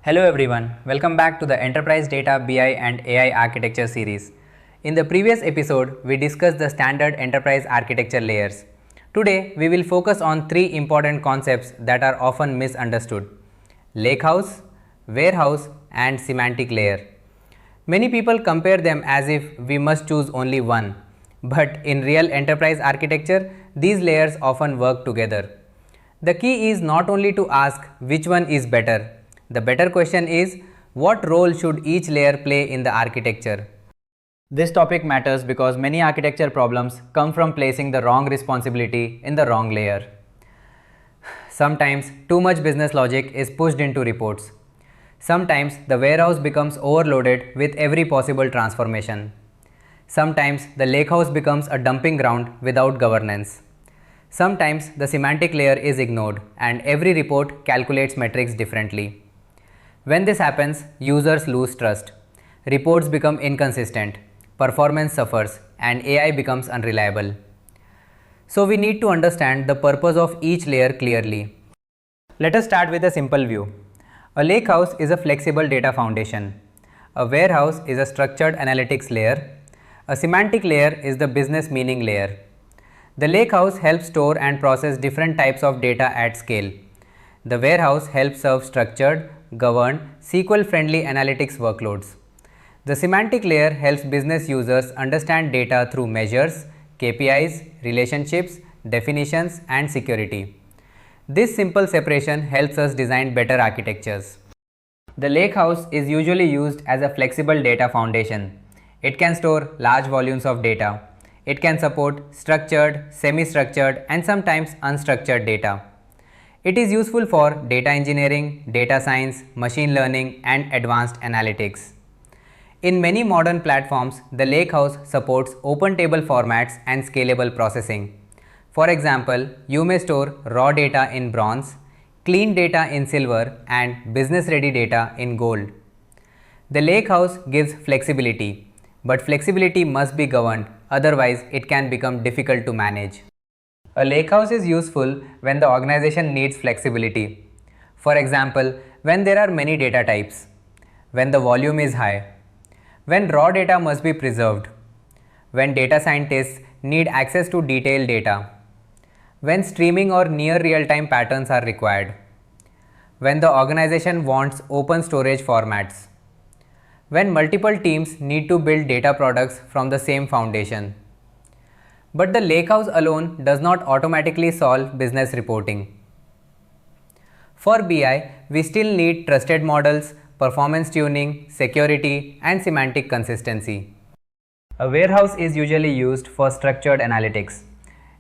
Hello everyone, welcome back to the Enterprise Data BI and AI Architecture series. In the previous episode, we discussed the standard enterprise architecture layers. Today, we will focus on three important concepts that are often misunderstood: Lakehouse, Warehouse, and Semantic layer. Many people compare them as if we must choose only one, but in real enterprise architecture, these layers often work together. The key is not only to ask which one is better. The better question is, what role should each layer play in the architecture? This topic matters because many architecture problems come from placing the wrong responsibility in the wrong layer. Sometimes too much business logic is pushed into reports. Sometimes the warehouse becomes overloaded with every possible transformation. Sometimes the lakehouse becomes a dumping ground without governance. Sometimes the semantic layer is ignored and every report calculates metrics differently. When this happens, users lose trust. Reports become inconsistent, performance suffers, and AI becomes unreliable. So we need to understand the purpose of each layer clearly. Let us start with a simple view. A lakehouse is a flexible data foundation. A warehouse is a structured analytics layer. A semantic layer is the business meaning layer. The lakehouse helps store and process different types of data at scale. The warehouse helps serve structured, governed, SQL-friendly analytics workloads. The semantic layer helps business users understand data through measures, KPIs, relationships, definitions, and security. This simple separation helps us design better architectures. The lakehouse is usually used as a flexible data foundation. It can store large volumes of data. It can support structured, semi-structured, and sometimes unstructured data. It is useful for data engineering, data science, machine learning, and advanced analytics. In many modern platforms, the lakehouse supports open table formats and scalable processing. For example, you may store raw data in bronze, clean data in silver, and business-ready data in gold. The lakehouse gives flexibility, but flexibility must be governed, otherwise it can become difficult to manage. A lakehouse is useful when the organization needs flexibility. For example, when there are many data types, when the volume is high, when raw data must be preserved, when data scientists need access to detailed data, when streaming or near real-time patterns are required, when the organization wants open storage formats, when multiple teams need to build data products from the same foundation. But the lakehouse alone does not automatically solve business reporting. For BI, we still need trusted models, performance tuning, security, and semantic consistency. A warehouse is usually used for structured analytics.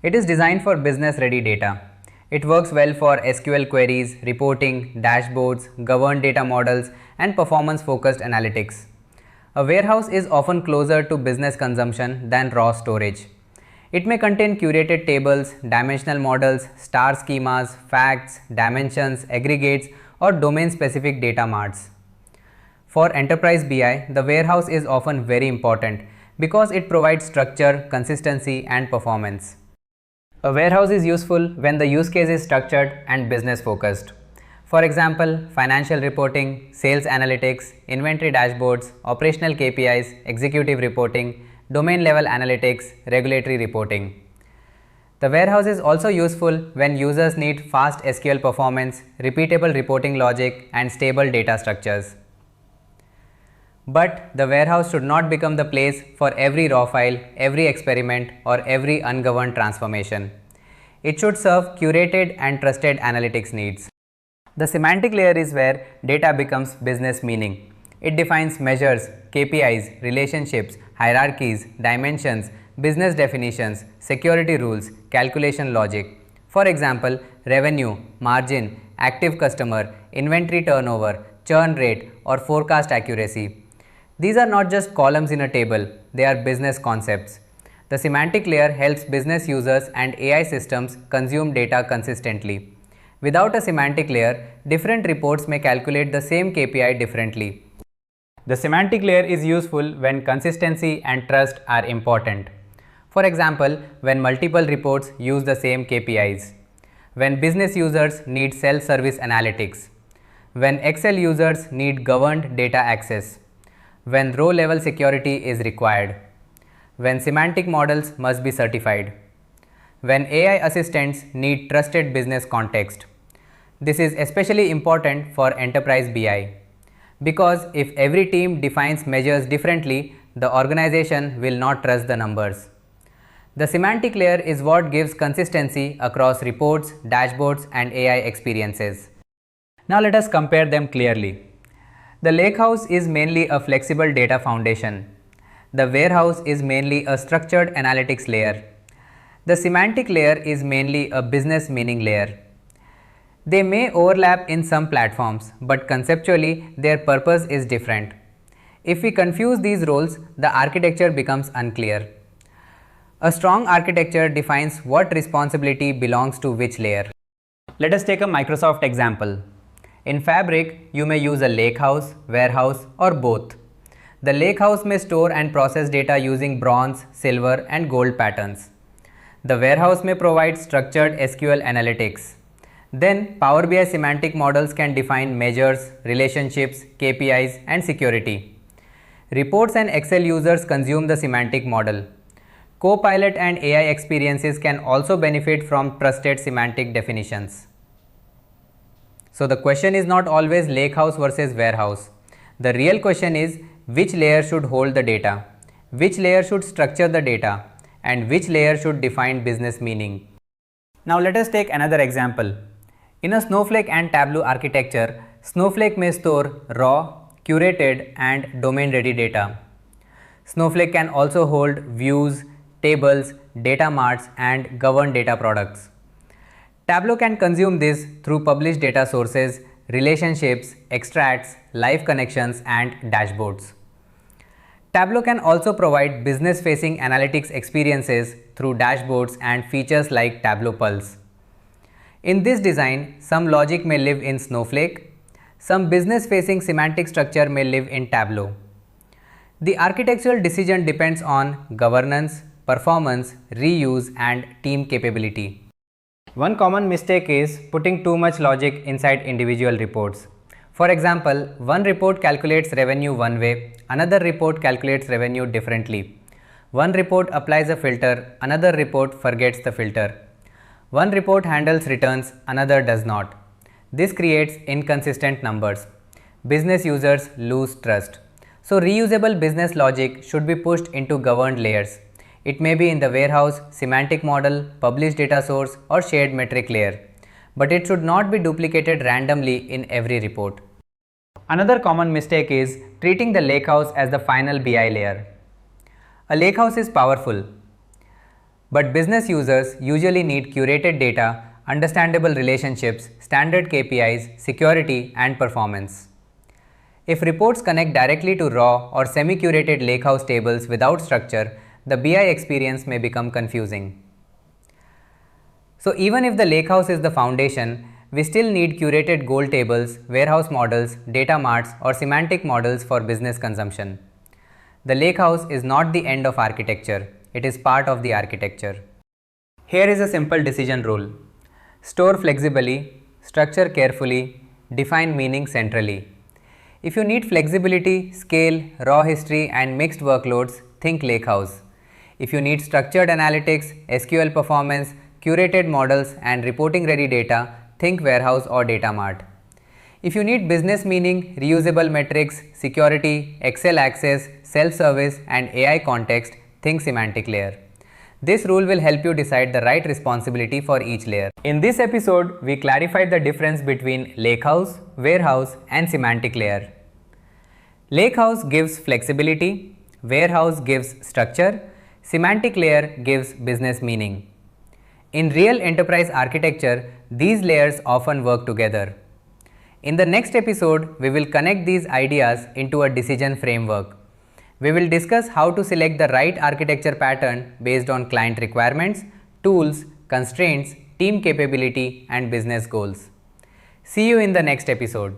It is designed for business-ready data. It works well for SQL queries, reporting, dashboards, governed data models, and performance-focused analytics. A warehouse is often closer to business consumption than raw storage. It may contain curated tables, dimensional models, star schemas, facts, dimensions, aggregates, or domain-specific data marts. For enterprise BI, the warehouse is often very important because it provides structure, consistency, and performance. A warehouse is useful when the use case is structured and business-focused. For example, financial reporting, sales analytics, inventory dashboards, operational KPIs, executive reporting, domain-level analytics, regulatory reporting. The warehouse is also useful when users need fast SQL performance, repeatable reporting logic, and stable data structures. But the warehouse should not become the place for every raw file, every experiment, or every ungoverned transformation. It should serve curated and trusted analytics needs. The semantic layer is where data becomes business meaning. It defines measures, KPIs, relationships, hierarchies, dimensions, business definitions, security rules, calculation logic. For example, revenue, margin, active customer, inventory turnover, churn rate, or forecast accuracy. These are not just columns in a table, they are business concepts. The semantic layer helps business users and AI systems consume data consistently. Without a semantic layer, different reports may calculate the same KPI differently. The semantic layer is useful when consistency and trust are important. For example, when multiple reports use the same KPIs, when business users need self-service analytics, when Excel users need governed data access, when row-level security is required, when semantic models must be certified, when AI assistants need trusted business context. This is especially important for enterprise BI because if every team defines measures differently, the organization will not trust the numbers. The semantic layer is what gives consistency across reports, dashboards, and AI experiences. Now let us compare them clearly. The Lakehouse is mainly a flexible data foundation. The warehouse is mainly a structured analytics layer. The semantic layer is mainly a business meaning layer. They may overlap in some platforms, but conceptually their purpose is different. If we confuse these roles, the architecture becomes unclear. A strong architecture defines what responsibility belongs to which layer. Let us take a Microsoft example. In Fabric, you may use a lakehouse, warehouse, or both. The lakehouse may store and process data using bronze, silver, and gold patterns. The warehouse may provide structured SQL analytics. Then, Power BI semantic models can define measures, relationships, KPIs, and security. Reports and Excel users consume the semantic model. Copilot and AI experiences can also benefit from trusted semantic definitions. So the question is not always lakehouse versus warehouse. The real question is which layer should hold the data, which layer should structure the data, and which layer should define business meaning. Now let us take another example. In a Snowflake and Tableau architecture, Snowflake may store raw, curated, and domain-ready data. Snowflake can also hold views, tables, data marts, and governed data products. Tableau can consume this through published data sources, relationships, extracts, live connections, and dashboards. Tableau can also provide business-facing analytics experiences through dashboards and features like Tableau Pulse. In this design, some logic may live in Snowflake, some business-facing semantic structure may live in Tableau. The architectural decision depends on governance, performance, reuse, and team capability. One common mistake is putting too much logic inside individual reports. For example, one report calculates revenue one way, another report calculates revenue differently. One report applies a filter, another report forgets the filter. One report handles returns, another does not. This creates inconsistent numbers. Business users lose trust. So reusable business logic should be pushed into governed layers. It may be in the warehouse, semantic model, published data source, or shared metric layer. But it should not be duplicated randomly in every report. Another common mistake is treating the lakehouse as the final BI layer. A lakehouse is powerful, but business users usually need curated data, understandable relationships, standard KPIs, security, and performance. If reports connect directly to raw or semi-curated lakehouse tables without structure, the BI experience may become confusing. So even if the lakehouse is the foundation, we still need curated gold tables, warehouse models, data marts, or semantic models for business consumption. The lakehouse is not the end of architecture, it is part of the architecture. Here is a simple decision rule. Store flexibly, structure carefully, define meaning centrally. If you need flexibility, scale, raw history, and mixed workloads, think lakehouse. If you need structured analytics, SQL performance, curated models, and reporting ready data, think warehouse or data mart. If you need business meaning, reusable metrics, security, Excel access, self-service, and AI context, think semantic layer. This rule will help you decide the right responsibility for each layer. In this episode, we clarified the difference between lakehouse, warehouse, and semantic layer. Lakehouse gives flexibility, warehouse gives structure, semantic layer gives business meaning. In real enterprise architecture, these layers often work together. In the next episode, we will connect these ideas into a decision framework. We will discuss how to select the right architecture pattern based on client requirements, tools, constraints, team capability, and business goals. See you in the next episode.